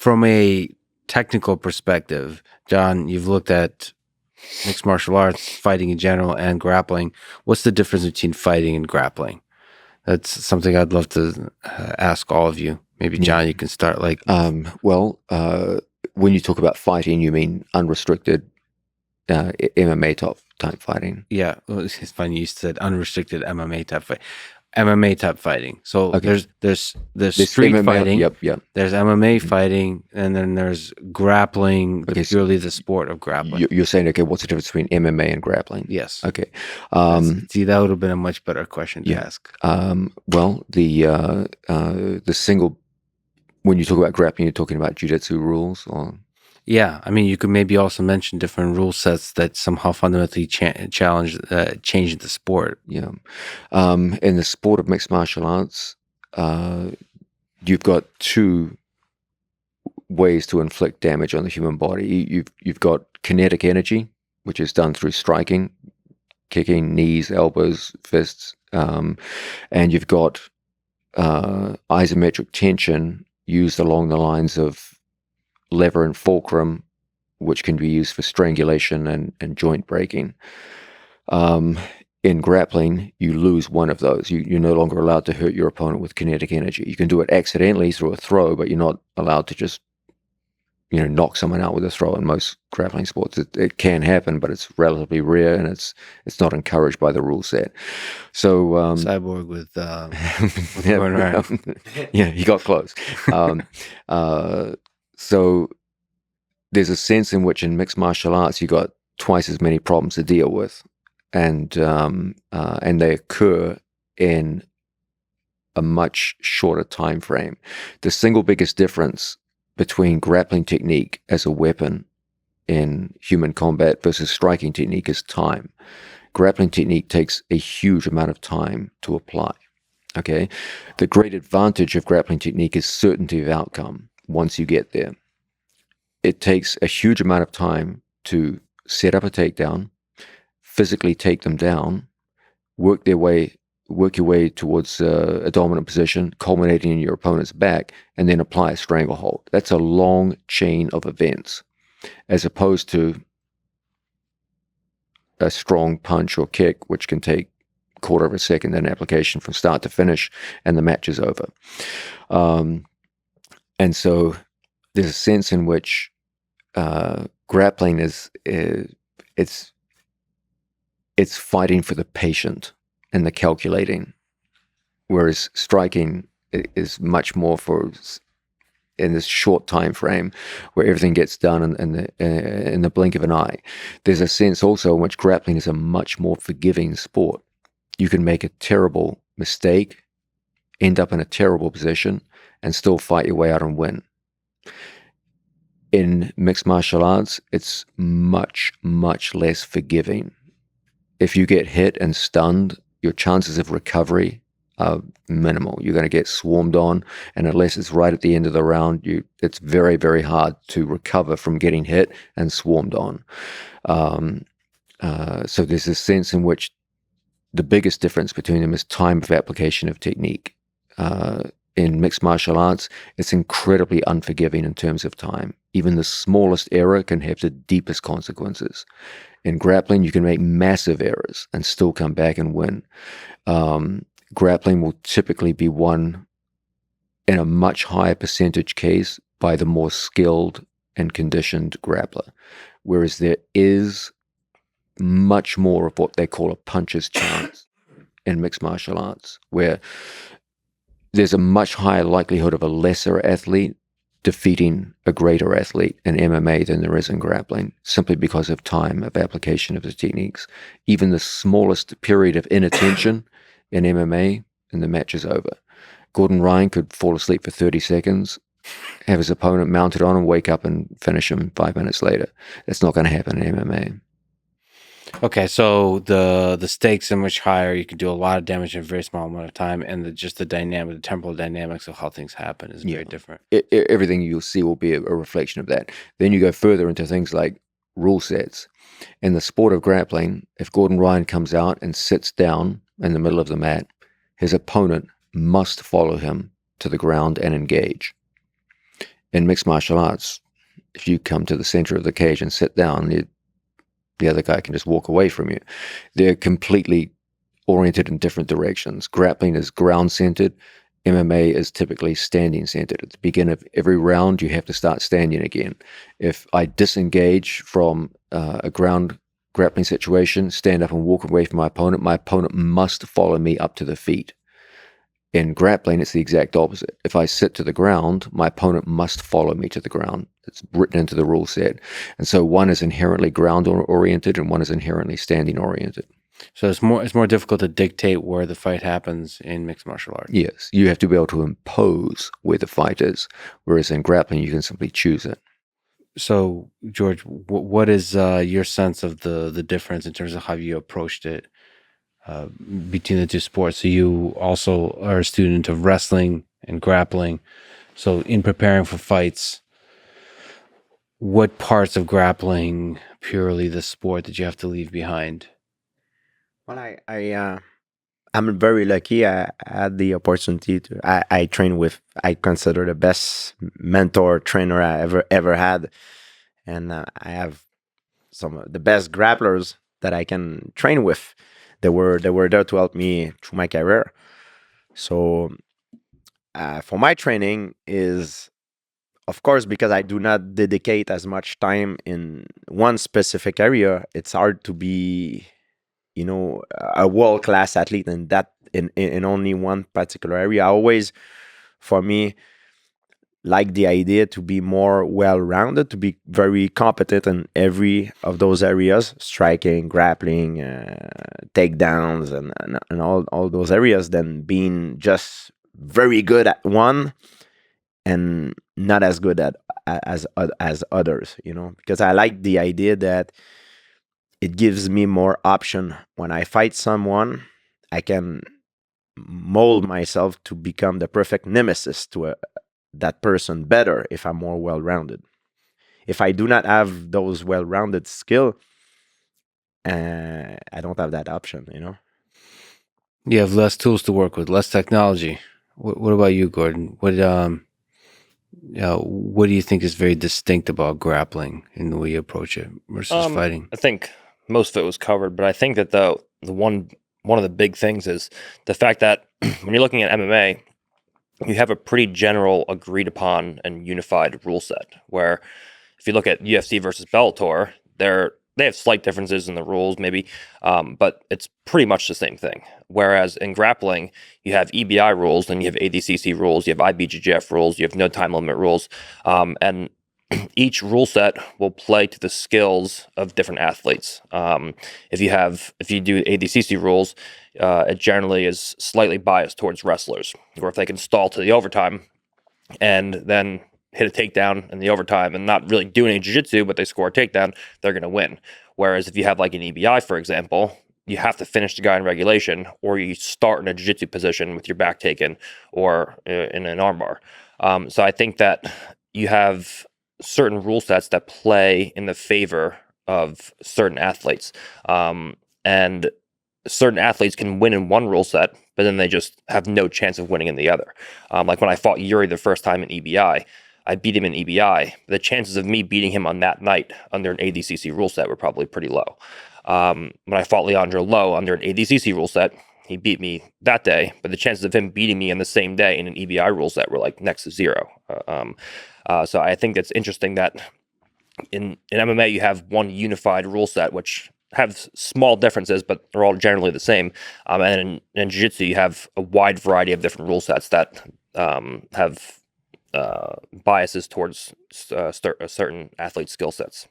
from a technical perspective, John, you've looked at mixed martial arts, fighting in general, and grappling. What's the difference between fighting and grappling? That's something I'd love to ask all of you. Maybe John, you can start. When you talk about fighting, you mean unrestricted MMA type fighting? Yeah, well, it's funny you said unrestricted MMA type fight. MMA type fighting. So there's street MMA, fighting. Yep. There's MMA fighting, and then there's grappling. Purely the sport of grappling. You're saying, okay, what's the difference between MMA and grappling? Yes. Okay. See, that would have been a much better question to ask. Well, the single, when you talk about grappling, you're talking about jiu-jitsu rules, or? Yeah, I mean, you could maybe also mention different rule sets that somehow fundamentally change the sport. Yeah. In the sport of mixed martial arts, you've got two ways to inflict damage on the human body. You've got kinetic energy, which is done through striking, kicking, knees, elbows, fists, and you've got isometric tension used along the lines of lever and fulcrum, which can be used for strangulation and joint breaking. In grappling, you lose one of those. You're no longer allowed to hurt your opponent with kinetic energy. You can do it accidentally through a throw, but you're not allowed to just, knock someone out with a throw in most grappling sports. It can happen, but it's relatively rare, and it's not encouraged by the rule set. So Cyborg with going around. Yeah, he got close. So there's a sense in which in mixed martial arts you got twice as many problems to deal with, and they occur in a much shorter time frame. The single biggest difference between grappling technique as a weapon in human combat versus striking technique is time. Grappling technique takes a huge amount of time to apply. Okay, the great advantage of grappling technique is certainty of outcome. Once you get there, it takes a huge amount of time to set up a takedown, physically take them down, work your way towards a dominant position, culminating in your opponent's back, and then apply a stranglehold. That's a long chain of events, as opposed to a strong punch or kick, which can take a quarter of a second in application from start to finish, and the match is over. And so there's a sense in which grappling is fighting for the patient and the calculating, whereas striking is much more for in this short time frame where everything gets done in the blink of an eye. There's a sense also in which grappling is a much more forgiving sport. You can make a terrible mistake, end up in a terrible position, and still fight your way out and win. In mixed martial arts, it's much, much less forgiving. If you get hit and stunned, your chances of recovery are minimal. You're going to get swarmed on, and unless it's right at the end of the round, it's very, very hard to recover from getting hit and swarmed on. So there's a sense in which the biggest difference between them is time of application of technique. In mixed martial arts, it's incredibly unforgiving in terms of time. Even the smallest error can have the deepest consequences. In grappling, you can make massive errors and still come back and win. Grappling will typically be won in a much higher percentage case by the more skilled and conditioned grappler, whereas there is much more of what they call a puncher's chance in mixed martial arts, where there's a much higher likelihood of a lesser athlete defeating a greater athlete in MMA than there is in grappling, simply because of time of application of the techniques. Even the smallest period of inattention in MMA, and the match is over. Gordon Ryan could fall asleep for 30 seconds, have his opponent mounted on, and wake up and finish him 5 minutes later. That's not going to happen in MMA. Okay, so the stakes are much higher. You can do a lot of damage in a very small amount of time, and the temporal dynamics of how things happen is very different. Everything you'll see will be a reflection of that. Then you go further into things like rule sets. In the sport of grappling, if Gordon Ryan comes out and sits down in the middle of the mat, his opponent must follow him to the ground and engage. In mixed martial arts, if you come to the center of the cage and sit down, the other guy can just walk away from you. They're completely oriented in different directions. Grappling is ground-centered. MMA is typically standing-centered. At the beginning of every round, you have to start standing again. If I disengage from a ground grappling situation, stand up and walk away from my opponent must follow me up to the feet. In grappling, it's the exact opposite. If I sit to the ground, my opponent must follow me to the ground. It's written into the rule set. And so one is inherently ground-oriented and one is inherently standing-oriented. So it's more difficult to dictate where the fight happens in mixed martial arts. Yes, you have to be able to impose where the fight is, whereas in grappling, you can simply choose it. So, George, what is your sense of the difference in terms of how you approached it between the two sports? So you also are a student of wrestling and grappling. So in preparing for fights, what parts of grappling, purely the sport, did you have to leave behind? Well, I'm very lucky. I had the opportunity to. I train with. I consider the best mentor trainer I ever had, and I have some of the best grapplers that I can train with. They were there to help me through my career. So for my training is, of course, because I do not dedicate as much time in one specific area. It's hard to be, a world class athlete in that in only one particular area. I always, for me, like the idea to be more well rounded, to be very competent in every of those areas: striking, grappling, takedowns, and all those areas. Than being just very good at one and not as good at as others. Because I like the idea that it gives me more option. When I fight someone, I can mold myself to become the perfect nemesis to that person better if I'm more well-rounded. If I do not have those well-rounded skill, I don't have that option. You have less tools to work with, less technology. What about you, Gordon? What do you think is very distinct about grappling in the way you approach it versus fighting? I think most of it was covered, but I think that the one of the big things is the fact that when you're looking at MMA, you have a pretty general, agreed upon, and unified rule set. Where if you look at UFC versus Bellator, they have slight differences in the rules, maybe, but it's pretty much the same thing. Whereas in grappling, you have EBI rules, then you have ADCC rules, you have IBJJF rules, you have no time limit rules, and each rule set will play to the skills of different athletes. If you do ADCC rules, it generally is slightly biased towards wrestlers, or if they can stall to the overtime and then hit a takedown in the overtime and not really do any jiu-jitsu, but they score a takedown, they're going to win. Whereas if you have like an EBI, for example, you have to finish the guy in regulation, or you start in a jiu-jitsu position with your back taken, or in an armbar. So I think that you have certain rule sets that play in the favor of certain athletes. And certain athletes can win in one rule set, but then they just have no chance of winning in the other. Like when I fought Yuri the first time in EBI, I beat him in EBI. The chances of me beating him on that night under an ADCC rule set were probably pretty low. When I fought Leandro Lowe under an ADCC rule set, he beat me that day, but the chances of him beating me on the same day in an EBI rule set were like next to zero. So I think it's interesting that in MMA you have one unified rule set, which have small differences, but they're all generally the same. And in jiu-jitsu, you have a wide variety of different rule sets that have biases towards certain athlete skill sets.